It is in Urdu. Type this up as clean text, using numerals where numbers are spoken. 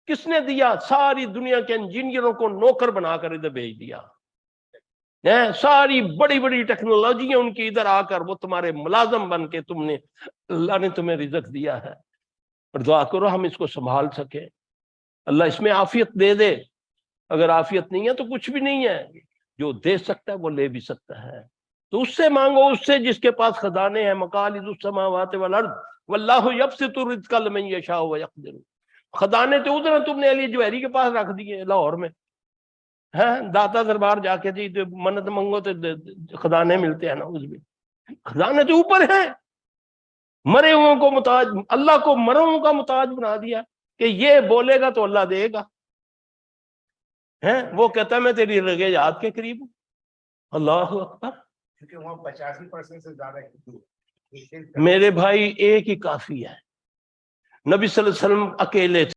کس نے دیا؟ ساری دنیا کے انجینئروں کو نوکر بنا کر ادھر بھیج دیا، ساری بڑی بڑی ٹیکنالوجیاں ان کی ادھر آ کر وہ تمہارے ملازم بن کے اللہ نے تمہیں رزق دیا ہے۔ اور دعا کرو ہم اس کو سنبھال سکے، اللہ اس میں عافیت دے دے۔ اگر عافیت نہیں ہے تو کچھ بھی نہیں ہے، جو دے سکتا ہے وہ لے بھی سکتا ہے، تو اس سے مانگو، اس سے جس کے پاس خزانے ہیں، مقالید السماوات والارض واللہ یبسط الرزق لمن یشاء ویقدر۔ خزانے تو ادھر تم نے علی جوہری کے پاس رکھ دیے لاہور میں، داتا دربار جا کے جی منت منگو تو خزانے ملتے ہیں نا، اس بھی خزانے تو اوپر ہیں۔ مرے ہوئوں کو محتاج، اللہ کو مرے ہوئوں کا محتاج بنا دیا کہ یہ بولے گا تو اللہ دے گا، وہ کہتا ہے میں تیری رگے یاد کے قریب ہوں۔ اللہ اکبر۔ کیونکہ وہاں 85% سے زیادہ ہندو، میرے بھائی ایک ہی کافی ہے، نبی صلی اللہ علیہ وسلم اکیلے تھے۔